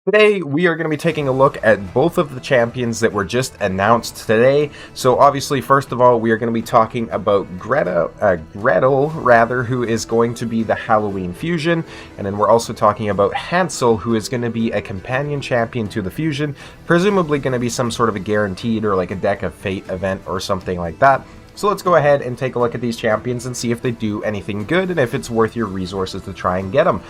Today, we are going to be taking a look at both of the champions that were just announced today. So obviously, first of all, we are going to be talking about Gretel, who is going to be the Halloween Fusion. And then we're also talking about Hansel, who is going to be a companion champion to the Fusion. Presumably going to be some sort of a guaranteed or like a Deck of Fate event or something like that. So let's go ahead and take a look at these champions and see if they do anything good and if it's worth your resources to try and get them.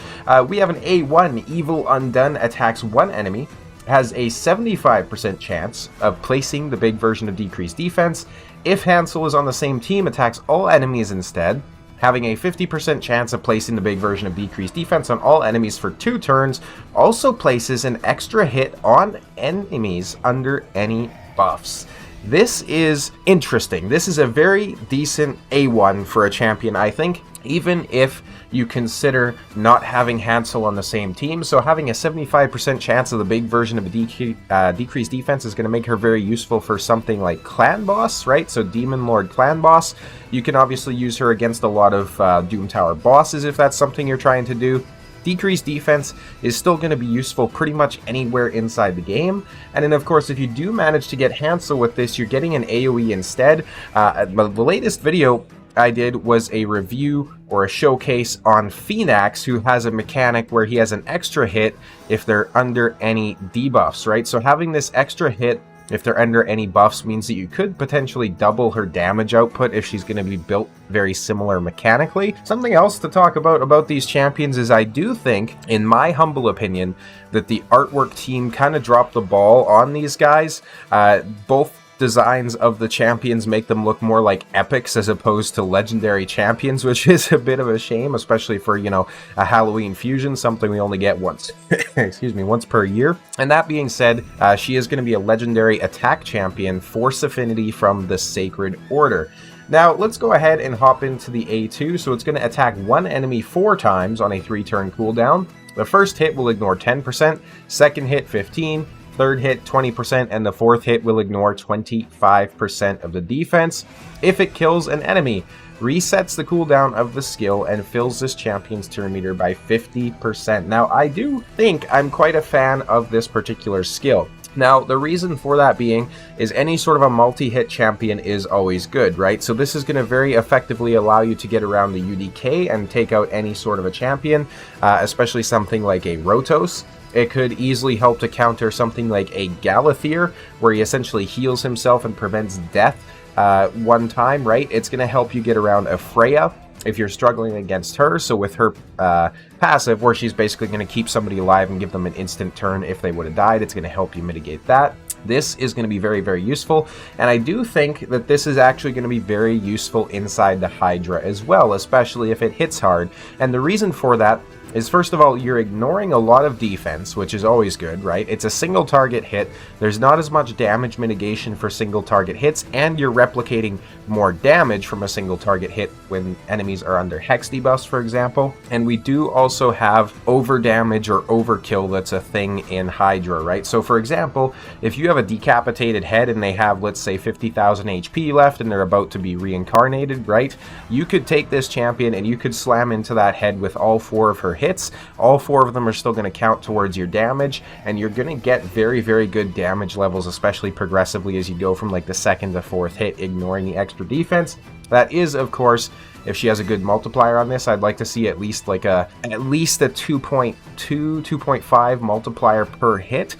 We have an A1, Evil Undone, attacks one enemy, has a 75% chance of placing the big version of Decreased Defense. If Hansel is on the same team, attacks all enemies instead, having a 50% chance of placing the big version of Decreased Defense on all enemies for 2 turns, also places an extra hit on enemies under any buffs. This is interesting. This is a very decent A1 for a champion, I think, even if you consider not having Hansel on the same team. So having a 75% chance of the big version of a decreased defense is going to make her very useful for something like Clan Boss, right? So Demon Lord Clan Boss. You can obviously use her against a lot of Doom Tower bosses if that's something you're trying to do. Decreased defense is still going to be useful pretty much anywhere inside the game. And then, of course, if you do manage to get Hansel with this, you're getting an AoE instead. The latest video I did was a review or a showcase on Phoenix, who has a mechanic where he has an extra hit if they're under any debuffs, right? So having this extra hit if they're under any buffs means that you could potentially double her damage output if she's going to be built very similar mechanically. Something else to talk about these champions is I do think, in my humble opinion, that the artwork team kind of dropped the ball on these guys. Both designs of the champions make them look more like epics as opposed to legendary champions, which is a bit of a shame, especially for, you know, a Halloween Fusion, something we only get once, once per year. And that being said, she is going to be a legendary attack champion, Force Affinity from the Sacred Order. Now, let's go ahead and hop into the A2. So it's going to attack one enemy 4 times on a 3-turn cooldown. The first hit will ignore 10%, second hit 15%, third hit 20%, and the fourth hit will ignore 25% of the defense. If it kills an enemy, resets the cooldown of the skill and fills this champion's turn meter by 50%. Now, I do think I'm quite a fan of this particular skill. Now, the reason for that being is any sort of a multi-hit champion is always good, right? So this is going to very effectively allow you to get around the UDK and take out any sort of a champion, especially something like a Rotos. It could easily help to counter something like a Galathier, where he essentially heals himself and prevents death one time, right? It's going to help you get around a Freya if you're struggling against her. So with her passive, where she's basically going to keep somebody alive and give them an instant turn if they would have died, it's going to help you mitigate that. This is going to be very, very useful, and I do think that this is actually going to be very useful inside the Hydra as well, especially if it hits hard. And the reason for that is, first of all, you're ignoring a lot of defense, which is always good, right? It's a single target hit. There's not as much damage mitigation for single target hits, and you're replicating more damage from a single target hit when enemies are under hex debuffs, for example. And we do also have over damage or overkill that's a thing in Hydra, right? So for example, if you have a decapitated head and they have, let's say, 50,000 HP left and they're about to be reincarnated, right? You could take this champion and you could slam into that head with all 4 of her hits. All 4 of them are still going to count towards your damage, and you're going to get very, very good damage levels, especially progressively as you go from like the 2nd to 4th hit, ignoring the extra defense. That is, of course, if she has a good multiplier on this. I'd like to see at least a 2.2, 2.5 multiplier per hit.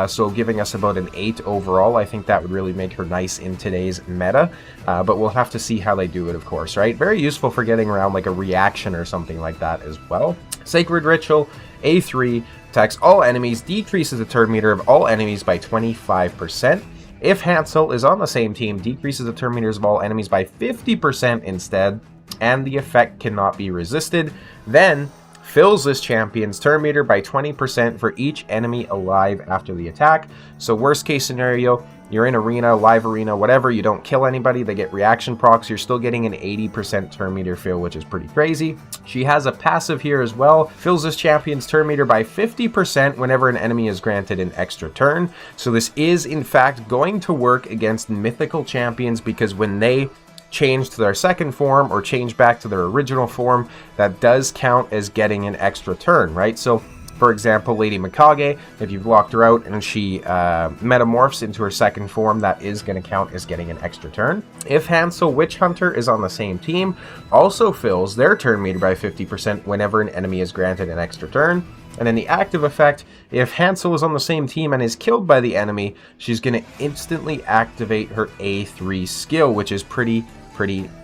So giving us about an 8 overall. I think that would really make her nice in today's meta. But we'll have to see how they do it, of course, right? Very useful for getting around like a reaction or something like that as well. Sacred Ritual, A3, attacks all enemies, decreases the turn meter of all enemies by 25%. If Hansel is on the same team, decreases the turn meters of all enemies by 50% instead, and the effect cannot be resisted. Then fills this champion's turn meter by 20% for each enemy alive after the attack. So worst case scenario, you're in arena, live arena, whatever, you don't kill anybody, they get reaction procs, you're still getting an 80% turn meter fill, which is pretty crazy. She has a passive here as well, fills this champion's turn meter by 50% whenever an enemy is granted an extra turn. So this is in fact going to work against mythical champions, because when they change to their second form or change back to their original form, that does count as getting an extra turn, right? So For example, Lady Mikage, if you've locked her out and she metamorphs into her second form, that is going to count as getting an extra turn. If Hansel Witch Hunter is on the same team, also fills their turn meter by 50% whenever an enemy is granted an extra turn. And in the active effect, if Hansel is on the same team and is killed by the enemy, she's going to instantly activate her A3 skill, which is pretty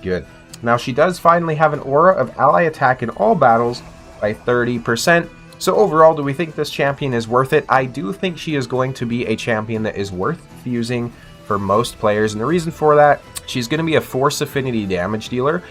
good. Now, she does finally have an aura of ally attack in all battles by 30%. So overall, do we think this champion is worth it? I do think she is going to be a champion that is worth fusing for most players, and the reason for that, she's going to be a force affinity damage dealer,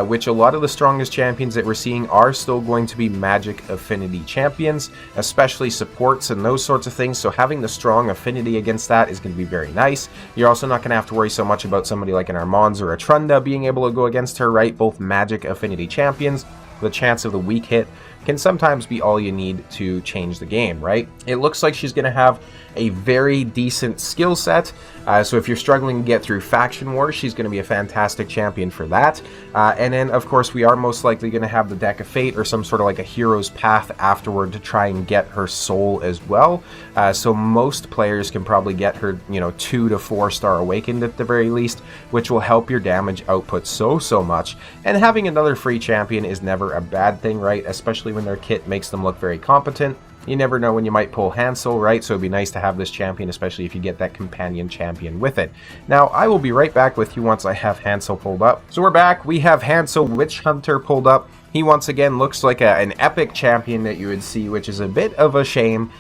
which a lot of the strongest champions that we're seeing are still going to be magic affinity champions, especially supports and those sorts of things, so having the strong affinity against that is going to be very nice. You're also not going to have to worry so much about somebody like an Armanz or a Trunda being able to go against her, right? Both magic affinity champions. The chance of the weak hit can sometimes be all you need to change the game, right? It looks like she's going to have a very decent skill set, so if you're struggling to get through Faction Wars, she's going to be a fantastic champion for that. And then, of course, we are most likely going to have the Deck of Fate or some sort of like a hero's path afterward to try and get her soul as well. So most players can probably get her, 2 to 4 star awakened at the very least, which will help your damage output so much. And having another free champion is never a bad thing, right? Especially when their kit makes them look very competent. You never know when you might pull Hansel, right? So it'd be nice to have this champion, especially if you get that companion champion with it. Now, I will be right back with you once I have Hansel pulled up. So we're back. We have Hansel Witch Hunter pulled up. He once again looks like an epic champion that you would see, which is a bit of a shame.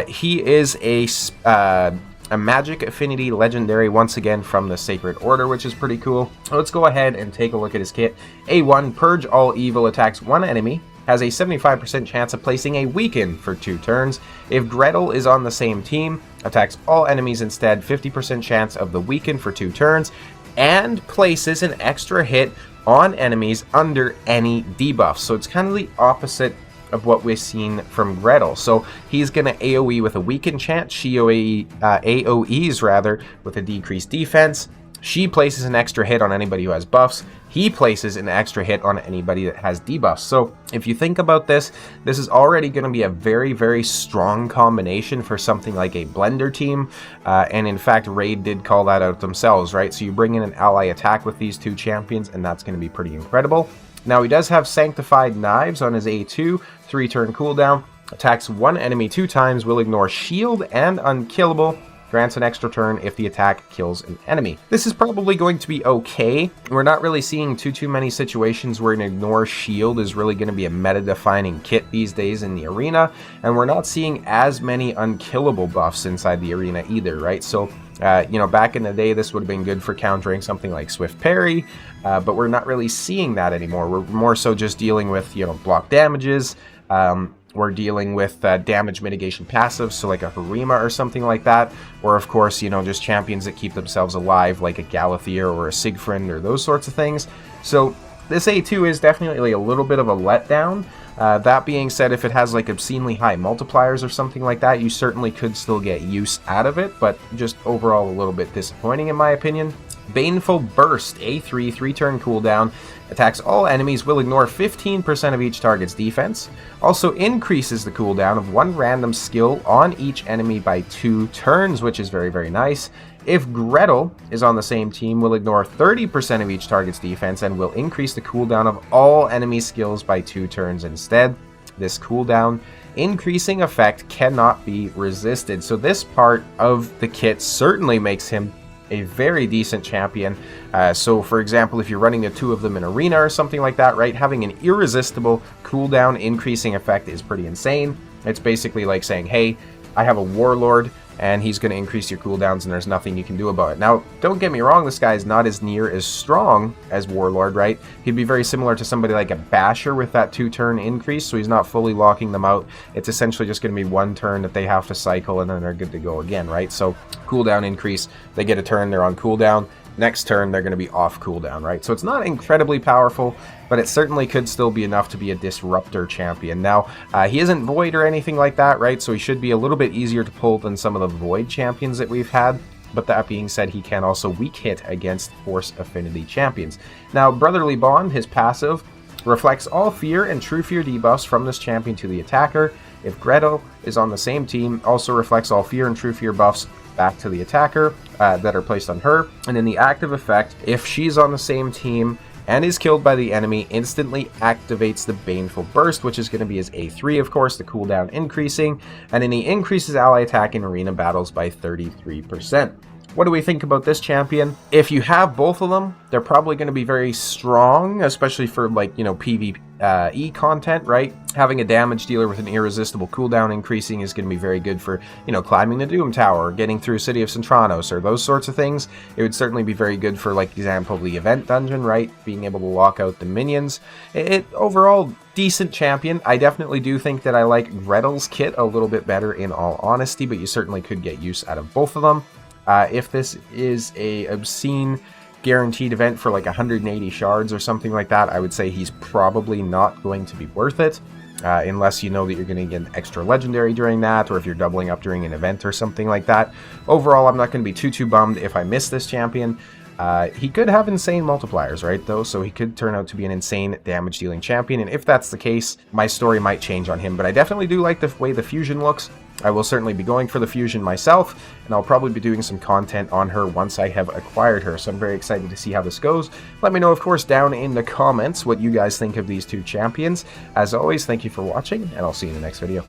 He is a magic affinity legendary once again from the Sacred Order, which is pretty cool. Let's go ahead and take a look at his kit. A1, Purge All Evil, attacks one enemy, has a 75% chance of placing a weaken for 2 turns. If Gretel is on the same team, attacks all enemies instead, 50% chance of the weaken for 2 turns, and places an extra hit on enemies under any debuff. So it's kind of the opposite of what we've seen from Gretel. So he's going to AoE with a weaken chance, she AoEs rather with a decreased defense. She places an extra hit on anybody who has buffs. He places an extra hit on anybody that has debuffs. So if you think about this, this is already going to be a very strong combination for something like a blender team. And in fact, Raid did call that out themselves, right? So you bring in an ally attack with these 2 champions, and that's going to be pretty incredible. Now, he does have Sanctified Knives on his A2, 3-turn cooldown. Attacks one enemy 2 times, will ignore shield and unkillable. Grants an extra turn if the attack kills an enemy. This is probably going to be okay. We're not really seeing too many situations where an ignore shield is really going to be a meta-defining kit these days in the arena, and we're not seeing as many unkillable buffs inside the arena either, right? So, back in the day, this would have been good for countering something like Swift Parry, but we're not really seeing that anymore. We're more so just dealing with, block damages. We're dealing with damage mitigation passives, so like a Harima or something like that. Or, of course, just champions that keep themselves alive, like a Galathier or a Siegfried or those sorts of things. So this A2 is definitely a little bit of a letdown. That being said, if it has like obscenely high multipliers or something like that, you certainly could still get use out of it, but just overall a little bit disappointing in my opinion. Baneful Burst, A3, 3-turn cooldown, attacks all enemies, will ignore 15% of each target's defense, also increases the cooldown of 1 random skill on each enemy by 2 turns, which is very nice. If Gretel is on the same team, will ignore 30% of each target's defense and will increase the cooldown of all enemy skills by 2 turns instead. This cooldown increasing effect cannot be resisted, so this part of the kit certainly makes him a very decent champion. So for example, if you're running the 2 of them in arena or something like that, right, having an irresistible cooldown increasing effect is pretty insane. It's basically like saying, hey, I have a warlord and he's going to increase your cooldowns and there's nothing you can do about it. Now, don't get me wrong, this guy is not as near as strong as Warlord, right? He'd be very similar to somebody like a Basher with that 2-turn increase, so he's not fully locking them out. It's essentially just going to be 1 turn that they have to cycle and then they're good to go again, right? So cooldown increase, they get a turn, they're on cooldown. Next turn, they're going to be off cooldown, right? So it's not incredibly powerful, but it certainly could still be enough to be a disruptor champion. Now, he isn't Void or anything like that, right? So he should be a little bit easier to pull than some of the Void champions that we've had. But that being said, he can also weak hit against Force Affinity champions. Now, Brotherly Bond, his passive, reflects all fear and true fear debuffs from this champion to the attacker. If Gretel is on the same team, also reflects all fear and true fear buffs back to the attacker that are placed on her. And in the active effect, if she's on the same team and is killed by the enemy, instantly activates the Baneful Burst, which is going to be his A3, of course, the cooldown increasing, and then he increases ally attack in arena battles by 33%. What do we think about this champion? If you have both of them, they're probably going to be very strong, especially for, like, you know, PvE content, right? Having a damage dealer with an irresistible cooldown increasing is going to be very good for, you know, climbing the Doom Tower, or getting through City of Centranos, or those sorts of things. It would certainly be very good for, like, example, the event dungeon, right? Being able to lock out the minions. Overall, decent champion. I definitely do think that I like Gretel's kit a little bit better, in all honesty, but you certainly could get use out of both of them. If this is a obscene guaranteed event for like 180 shards or something like that, I would say he's probably not going to be worth it, unless you know that you're going to get an extra legendary during that, or if you're doubling up during an event or something like that. Overall, I'm not going to be too bummed if I miss this champion. He could have insane multipliers, right, though, so he could turn out to be an insane damage-dealing champion, and if that's the case, my story might change on him, but I definitely do like the way the fusion looks. I will certainly be going for the fusion myself, and I'll probably be doing some content on her once I have acquired her, so I'm very excited to see how this goes. Let me know, of course, down in the comments what you guys think of these two champions. As always, thank you for watching, and I'll see you in the next video.